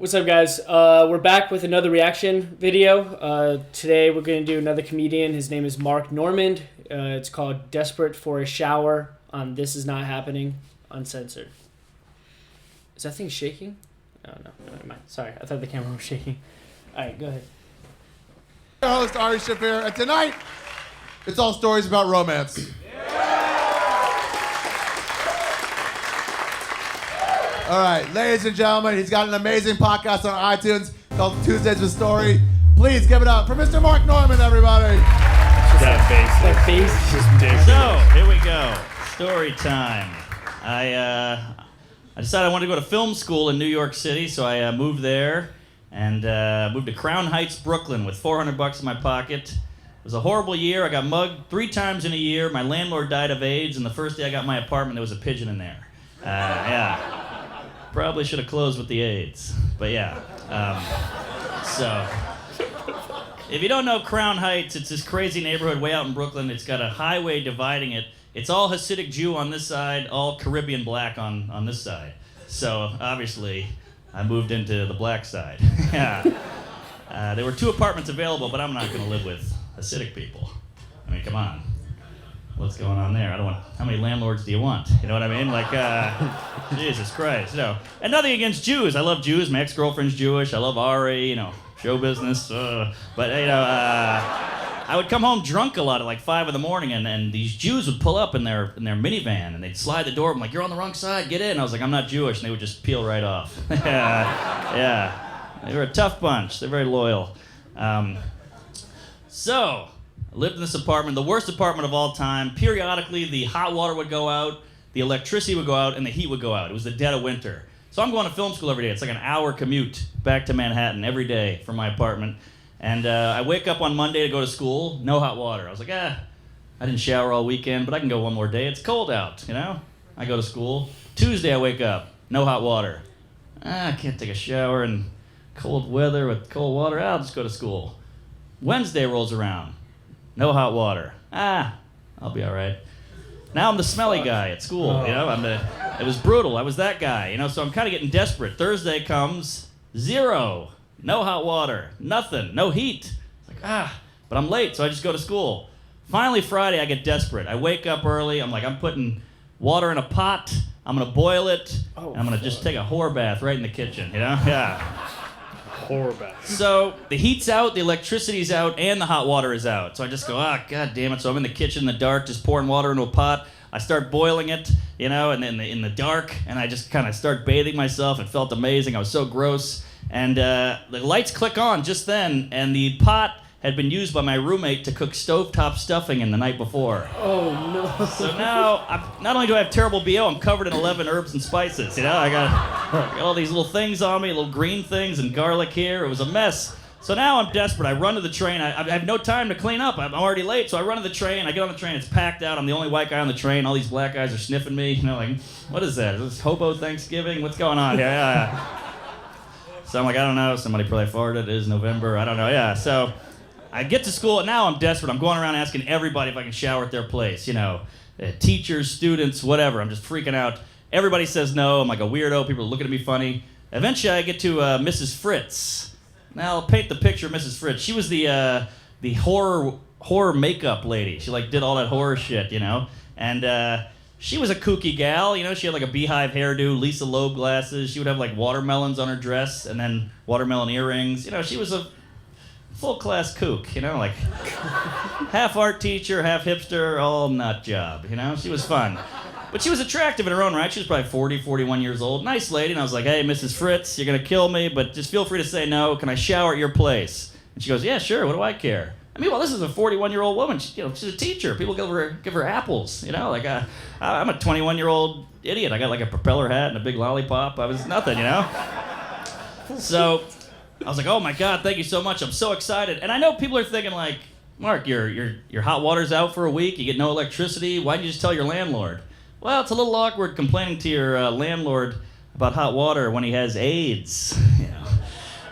What's up, guys? We're back with another reaction video. Today we're going to do another comedian. His name is Mark Normand. It's called Desperate for a Shower on This Is Not Happening, Uncensored. Is that thing shaking? Oh, no, never mind. Sorry, I thought the camera was shaking. All right, go ahead. Your host, Ari Shafir, and tonight, it's all stories about romance. All right, ladies and gentlemen, he's got an amazing podcast on iTunes called Tuesdays with Story. Please give it up for Mr. Mark Normand, everybody. That face is just ridiculous. So, here we go. Story time. I decided I wanted to go to film school in New York City, so I moved there and moved to Crown Heights, Brooklyn with $400 in my pocket. It was a horrible year. I got mugged 3 times in a year. My landlord died of AIDS, and the first day I got my apartment, there was a pigeon in there. Yeah. Probably should have closed with the AIDS, but yeah. So, if you don't know Crown Heights, it's this crazy neighborhood way out in Brooklyn. It's got a highway dividing it. It's all Hasidic Jew on this side, all Caribbean black on this side. So, obviously, I moved into the black side. Yeah. There were 2 apartments available, but I'm not going to live with Hasidic people. I mean, come on. What's going on there? How many landlords do you want? You know what I mean? Like, Jesus Christ, And nothing against Jews. I love Jews. My ex-girlfriend's Jewish. I love Ari, show business. But, I would come home drunk a lot at like 5 in the morning, and these Jews would pull up in their minivan, and they'd slide the door. I'm like, you're on the wrong side, get in. And I was like, I'm not Jewish, and they would just peel right off. Yeah. They were a tough bunch. They're very loyal. So, I lived in this apartment, the worst apartment of all time. Periodically, the hot water would go out, the electricity would go out, and the heat would go out. It was the dead of winter. So I'm going to film school every day. It's like an hour commute back to Manhattan every day from my apartment. And I wake up on Monday to go to school, no hot water. I was like, I didn't shower all weekend, but I can go one more day. It's cold out, I go to school. Tuesday I wake up, no hot water. I can't take a shower in cold weather with cold water. I'll just go to school. Wednesday rolls around. No hot water. I'll be all right. Now I'm the smelly guy at school, it was brutal. I was that guy, so I'm kind of getting desperate. Thursday comes, 0. No hot water. Nothing. No heat. It's like, but I'm late, so I just go to school. Finally, Friday, I get desperate. I wake up early. I'm like, I'm putting water in a pot. I'm going to boil it. And I'm going to just take a whore bath right in the kitchen, Yeah. Horror bath. So the heat's out, the electricity's out, and the hot water is out. So I just go, god damn it. So I'm in the kitchen in the dark, just pouring water into a pot. I start boiling it, and then in the dark, and I just kind of start bathing myself. It felt amazing. I was so gross. And the lights click on just then, and the pot had been used by my roommate to cook stovetop stuffing in the night before. Oh, no. So now, not only do I have terrible BO, I'm covered in 11 herbs and spices. I got all these little things on me, little green things and garlic here. It was a mess. So now I'm desperate. I run to the train. I have no time to clean up. I'm already late, so I run to the train. I get on the train. It's packed out. I'm the only white guy on the train. All these black guys are sniffing me. Like, what is that? Is this hobo Thanksgiving? What's going on here? Yeah. So I'm like, I don't know. Somebody probably farted. It is November. I don't know. Yeah. So I get to school, and now I'm desperate. I'm going around asking everybody if I can shower at their place. Teachers, students, whatever. I'm just freaking out. Everybody says no. I'm like a weirdo. People are looking at me funny. Eventually, I get to Mrs. Fritz. Now, I'll paint the picture of Mrs. Fritz. She was the horror makeup lady. She did all that horror shit, And she was a kooky gal. She had like a beehive hairdo, Lisa Loeb glasses. She would have like watermelons on her dress and then watermelon earrings. She was a full-class kook, like half art teacher, half hipster, all nut job, She was fun. But she was attractive in her own right. She was probably 40, 41 years old. Nice lady. And I was like, hey, Mrs. Fritz, you're going to kill me, but just feel free to say no. Can I shower at your place? And she goes, yeah, sure. What do I care? I mean, well, this is a 41-year-old woman. She's a teacher. People give her apples, I'm a 21-year-old idiot. I got like a propeller hat and a big lollipop. I was nothing, So I was like, oh my God, thank you so much. I'm so excited. And I know people are thinking like, Mark, your hot water's out for a week. You get no electricity. Why didn't you just tell your landlord? Well, it's a little awkward complaining to your landlord about hot water when he has AIDS.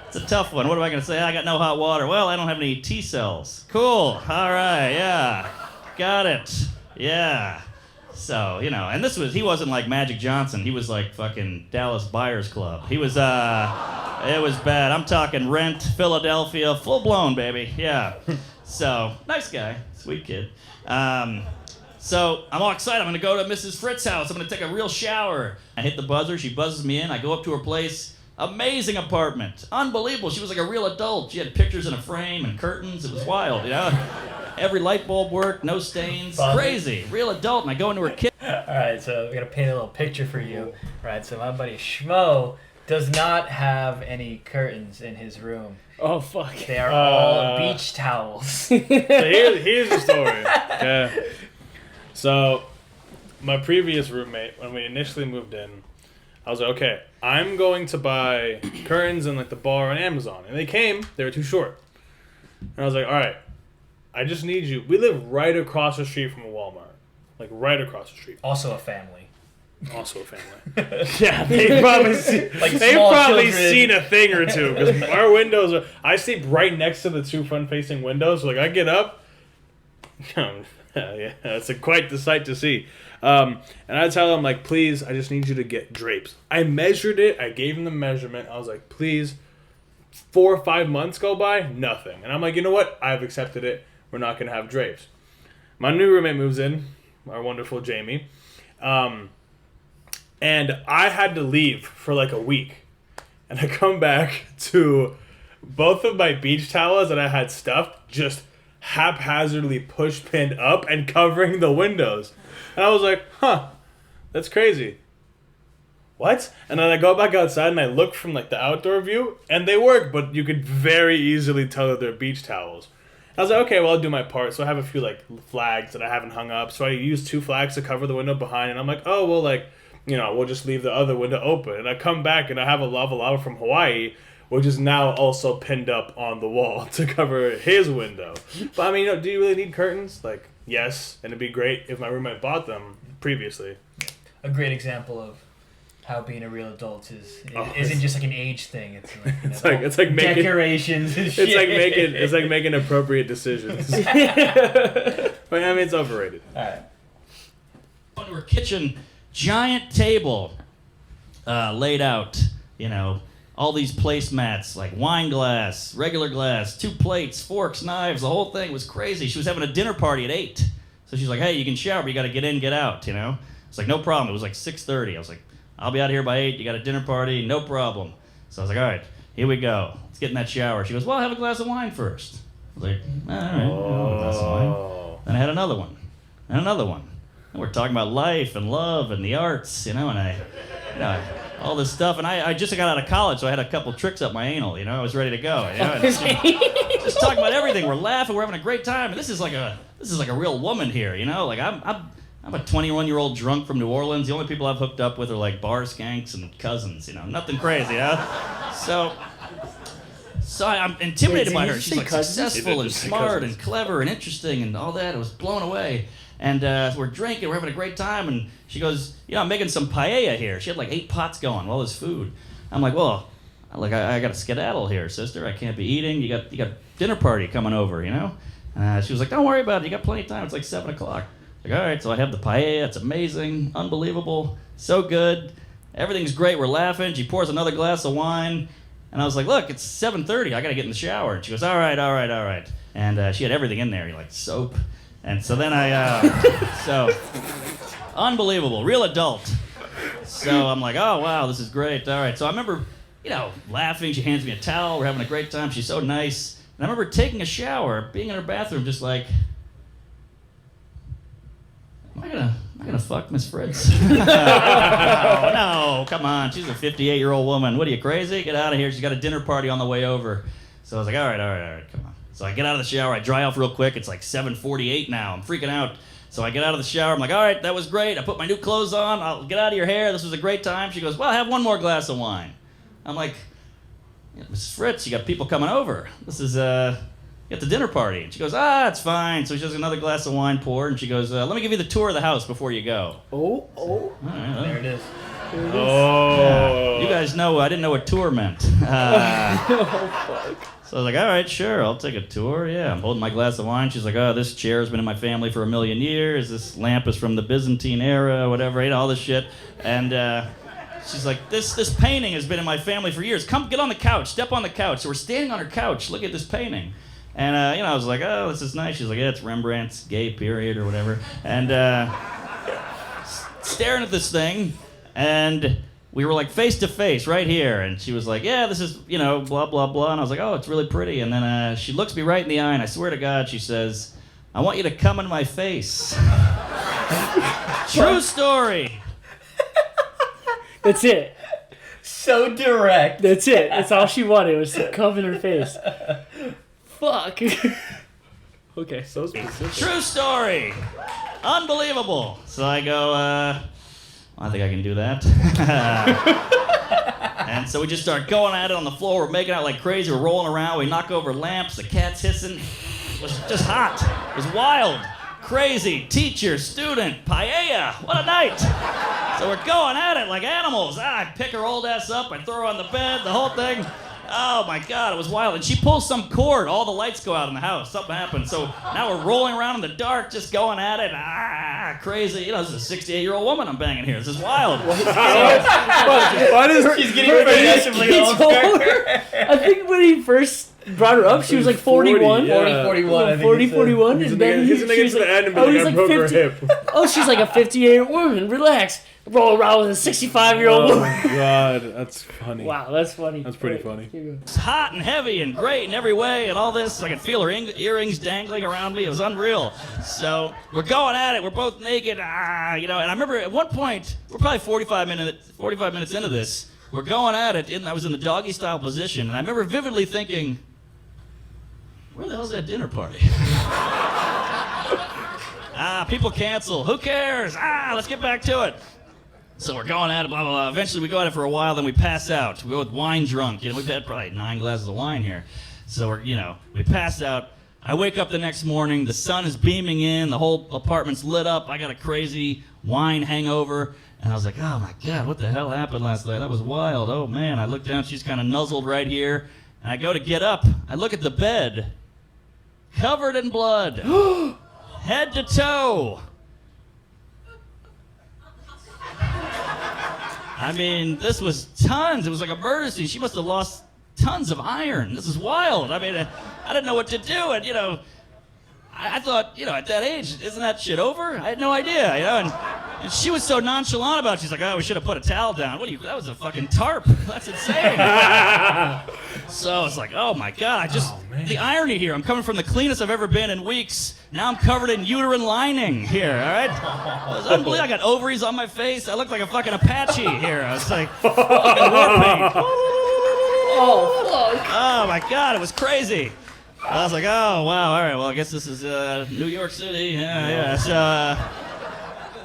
It's a tough one. What am I going to say? I got no hot water. Well, I don't have any T cells. Cool. All right. Yeah. Got it. Yeah. So, and he wasn't like Magic Johnson. He was like fucking Dallas Buyers Club. He was, It was bad. I'm talking Rent, Philadelphia, full blown, baby. Yeah. So, nice guy, sweet kid. So I'm all excited. I'm gonna go to Mrs. Fritz's house. I'm gonna take a real shower. I hit the buzzer. She buzzes me in. I go up to her place. Amazing apartment. Unbelievable. She was like a real adult. She had pictures in a frame and curtains. It was wild, you know? Every light bulb worked, no stains. Crazy. Real adult. And I go into her kitchen. All right, so we're gonna paint a little picture for you. All right, so my buddy Shmo does not have any curtains in his room. Oh, fuck. They are all beach towels. So here's the story. Okay. So, my previous roommate, when we initially moved in, I was like, okay, I'm going to buy curtains and like the bar on Amazon. And they came, they were too short. And I was like, all right, I just need you. We live right across the street from a Walmart. Like right across the street. Also a family. Also a family. Yeah, they've probably seen a thing or two. Because our windows are, I sleep right next to the two front-facing windows. So like I get up, yeah, it's quite the sight to see. And I tell him, like, please, I just need you to get drapes. I measured it. I gave him the measurement. I was like, please. 4 or 5 months go by, nothing. And I'm like, you know what? I've accepted it. We're not going to have drapes. My new roommate moves in, our wonderful Jamie. And I had to leave for like a week. And I come back to both of my beach towels that I had stuffed just haphazardly push-pinned up and covering the windows. And I was like, huh, that's crazy. What? And then I go back outside and I look from like the outdoor view and they work, but you could very easily tell that they're beach towels. I was like, okay, well, I'll do my part. So I have a few like flags that I haven't hung up. So I use 2 flags to cover the window behind. And I'm like, oh, well, like, you know, we'll just leave the other window open. And I come back and I have a lava lava from Hawaii, which is now also pinned up on the wall to cover his window. But I mean, you know, do you really need curtains? Like, yes. And it'd be great if my roommate bought them previously. A great example of how being a real adult isn't just like an age thing. It's like, you know, it's like making decorations and shit. It's like making appropriate decisions. But I mean, it's overrated. All right. Into her kitchen, giant table laid out, you know, all these placemats, like wine glass, regular glass, 2 plates, forks, knives, the whole thing was crazy. She was having a dinner party at 8. So she's like, hey, you can shower, but you got to get in, get out, you know? It's like, no problem. It was like 6:30. I was like, I'll be out here by 8. You got a dinner party, no problem. So I was like, all right, here we go. Let's get in that shower. She goes, well, have a glass of wine first. I was like, all right, I'll have a glass of wine. Then I had another one, and another one. And we're talking about life and love and the arts, you know, and all this stuff. And I just got out of college, so I had a couple tricks up my anal, you know. I was ready to go. You know? Just talking about everything. We're laughing. We're having a great time. And this is like a real woman here, you know. Like I'm a 21-year-old drunk from New Orleans. The only people I've hooked up with are like bar skanks and cousins, you know. Nothing crazy, So I'm intimidated by her. She's like successful and smart and clever and interesting and all that. I was blown away. And we're drinking, we're having a great time, and she goes, you know, I'm making some paella here. She had like 8 pots going, all this food. I'm like, well, I got to skedaddle here, sister. I can't be eating. You got dinner party coming over, you know? She was like, don't worry about it. You got plenty of time. It's like 7 o'clock. Like, all right, so I have the paella. It's amazing, unbelievable, so good. Everything's great. We're laughing. She pours another glass of wine, and I was like, look, it's 7:30. I got to get in the shower. And she goes, all right. And she had everything in there, like soap. And so then so unbelievable, real adult. So I'm like, oh, wow, this is great. All right. So I remember, you know, laughing. She hands me a towel. We're having a great time. She's so nice. And I remember taking a shower, being in her bathroom, just like, am I gonna fuck Miss Fritz? No, come on. She's a 58-year-old woman. What are you, crazy? Get out of here. She's got a dinner party on the way over. So I was like, all right, come on. So I get out of the shower, I dry off real quick. It's like 7:48 now. I'm freaking out. So I get out of the shower. I'm like, all right, that was great. I put my new clothes on. I'll get out of your hair. This was a great time. She goes, well, have one more glass of wine. I'm like, yeah, Mrs. Fritz, you got people coming over. This is at the dinner party. And she goes, it's fine. So she has another glass of wine poured. And she goes, let me give you the tour of the house before you go. Oh. All right, There it is. Oh. You guys know, I didn't know what tour meant. Oh, fuck. So I was like, all right, sure, I'll take a tour. Yeah, I'm holding my glass of wine. She's like, oh, this chair's been in my family for 1,000,000 years. This lamp is from the Byzantine era, whatever, you know, all this shit. And she's like, this painting has been in my family for years. Come get on the couch. Step on the couch. So we're standing on her couch. Look at this painting. And, I was like, oh, this is nice. She's like, yeah, it's Rembrandt's gay period or whatever. And staring at this thing. And we were like face to face right here. And she was like, yeah, this is, blah, blah, blah. And I was like, oh, it's really pretty. And then she looks me right in the eye. And I swear to God, she says, I want you to come in my face. True story. That's it. So direct. That's it. That's all she wanted was to come in her face. Fuck. Okay. So specific. True story. Unbelievable. So I go, I think I can do that. And so we just start going at it on the floor. We're making out like crazy. We're rolling around. We knock over lamps. The cat's hissing. It was just hot. It was wild. Crazy. Teacher, student, paella. What a night. So we're going at it like animals. I pick her old ass up. I throw her on the bed. The whole thing. Oh my God, it was wild. And she pulls some cord. All the lights go out in the house. Something happened. So now we're rolling around in the dark, just going at it. Crazy. This is a 68-year-old woman I'm banging here. This is wild. Why does She's getting progressively older. I think when he first brought her up, she was like 41. 41. I think 40, he said. 41. He's And gonna then get she to was the like, end and be oh, like, he's I like broke her 50. hip. Oh, she's like a 58-year-old woman. Relax. Roll around with a 65-year-old Oh woman. my God, that's funny. Wow, that's funny. That's pretty funny. It's hot and heavy and great in every way and all this. I could feel her earrings dangling around me. It was unreal. So we're going at it. We're both naked. And I remember at one point, we're probably 45 minutes into this. We're going at it. I was in the doggy style position. And I remember vividly thinking, where the hell's that dinner party? People cancel. Who cares? Let's get back to it. So we're going at it, blah, blah, blah. Eventually we go at it for a while, then we pass out. We go with wine drunk. We've had probably 9 glasses of wine here. So we pass out. I wake up the next morning. The sun is beaming in. The whole apartment's lit up. I got a crazy wine hangover. And I was like, oh my God, what the hell happened last night? That was wild. Oh man. I look down. She's kind of nuzzled right here. And I go to get up. I look at the bed. Covered in blood. Head to toe. I mean, this was tons. It was like a murder scene. She must have lost tons of iron. This is wild. I mean, I didn't know what to do. And, I thought, at that age, isn't that shit over? I had no idea, and she was so nonchalant about it. She's like, oh, we should have put a towel down. That was a fucking tarp. That's insane. So it's like, oh my God, the irony here. I'm coming from the cleanest I've ever been in weeks. Now I'm covered in uterine lining here, all right? It was unbelievable. I got ovaries on my face. I look like a fucking Apache here. I was like, fucking war paint. Oh, fuck. Oh my God, it was crazy. I was like, oh, wow, all right, well, I guess this is New York City. Yeah.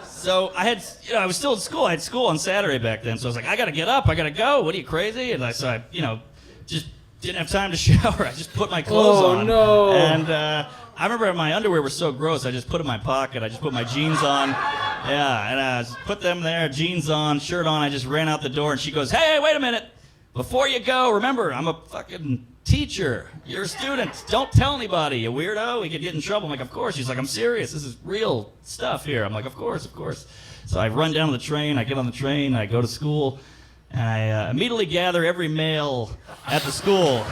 So I had, I was still in school. I had school on Saturday back then. So I was like, I got to get up. I got to go. What are you, crazy? And so I just didn't have time to shower. I just put my clothes on. Oh, no. And I remember my underwear was so gross. I just put it in my pocket. I just put my jeans on. Yeah, and I just put them there, jeans on, shirt on. I just ran out the door, and she goes, hey, wait a minute. Before you go, remember, I'm a fucking teacher. You're a student. Don't tell anybody, you weirdo. We could get in trouble. I'm like, of course. She's like, I'm serious. This is real stuff here. I'm like, of course. So I run down to the train. I get on the train. I go to school. And I immediately gather every male at the school.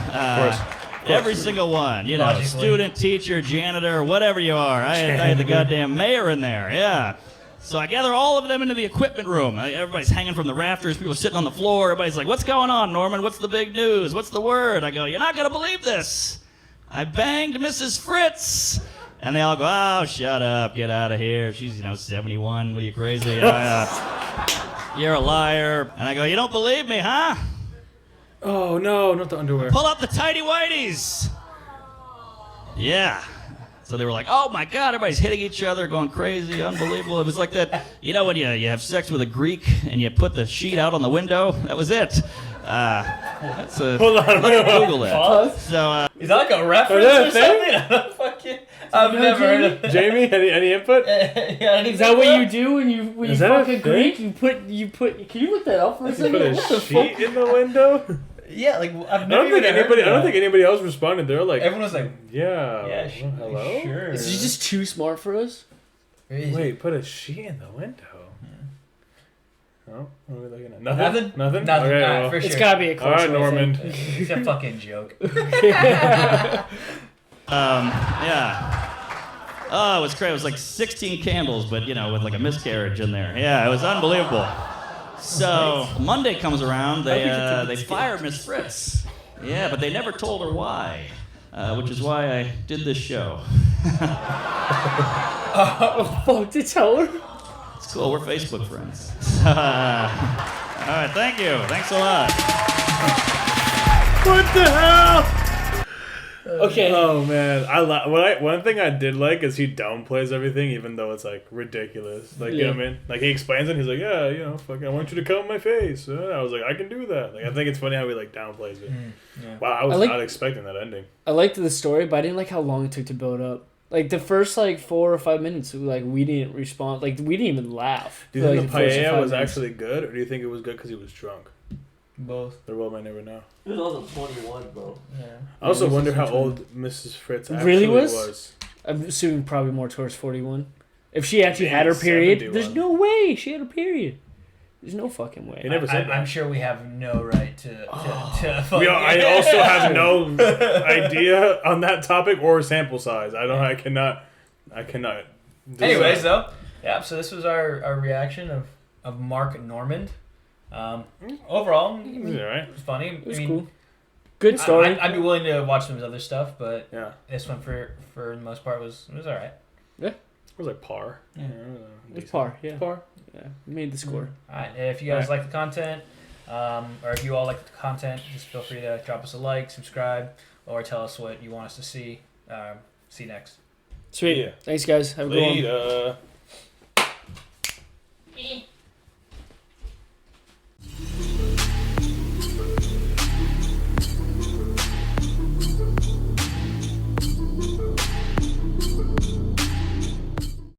Every single one. Logically. Student, teacher, janitor, whatever you are. I had the goddamn mayor in there. Yeah. So I gather all of them into the equipment room. Everybody's hanging from the rafters. People are sitting on the floor. Everybody's like, what's going on, Norman? What's the big news? What's the word? I go, you're not going to believe this. I banged Mrs. Fritz. And they all go, oh, shut up. Get out of here. She's, 71. Are you crazy? You're a liar. And I go, you don't believe me, huh? Oh no, not the underwear. Pull up the tighty whities. Yeah. So they were like, oh my God, everybody's hitting each other, going crazy, unbelievable. It was like that, when you have sex with a Greek and you put the sheet out on the window? That was it. That's a, Hold on, Google that. Pause. So, Is that like a reference that a or thing? something? I've never heard of it. Jamie, any input? Is that what you do when you Is that fuck a a Greek? You put. Can you look that up for a You second? put a What the sheet fuck? in the window? Yeah, like I've I never don't think even heard anybody. of I don't that. think anybody else responded. They're like, Everyone was like, yeah. yeah, well, hello. sure. Is he just too smart for us? Wait, put a sheet in the window. Oh, what are we looking at? Nothing. Nothing. Nothing. Okay, All right, well, for sure. It's gotta be a all close right, one, I Norman. think. It's a fucking joke. Yeah. Oh, it was great. It was like 16 candles, but with like a miscarriage in there. Yeah, it was unbelievable. So Monday comes around, they fire Miss Fritz. Yeah, but they never told her why, which is why I did this show. Oh, fuck, to tell her? It's cool. We're Facebook friends. All right, thank you. Thanks a lot. What the hell? Okay. Oh man, one thing I did like is he downplays everything, even though it's like ridiculous. Like, you know what I mean? Like he explains it, he's like, yeah, fuck, I want you to comb my face. I was like, I can do that. Like, I think it's funny how he like downplays it. Yeah. Wow, I was not expecting that ending. I liked the story, but I didn't like how long it took to build up. Like the first like 4 or 5 minutes, like we didn't respond. Like we didn't even laugh. Do you think like, the first paella 5 was minutes. actually good, or do you think it was good because he was drunk? Both. The world might never know. He was also 21, bro. Yeah. I also Yeah, wonder how 21. old Mrs. Fritz actually Really was. I'm assuming probably more towards 41. If she actually had her Maybe period, 71. there's no way she had a period. There's no fucking way. He never said that. I'm sure we have no right to I also have no idea on that topic or sample size. I cannot. Anyways, though, yeah. So this was our reaction of Mark Normand. Overall, Is it alright? it was funny. It was cool. Good story. I'd be willing to watch some of his other stuff, but Yeah. this one for the most part was all right. It was like par. Yeah. It was par, yeah. Par. Yeah, made the score. All right. If you guys like the content, or if you all like the content, just feel free to drop us a like, subscribe, or tell us what you want us to see next. Sweet. Yeah. Thanks, guys. Have a good one. Later.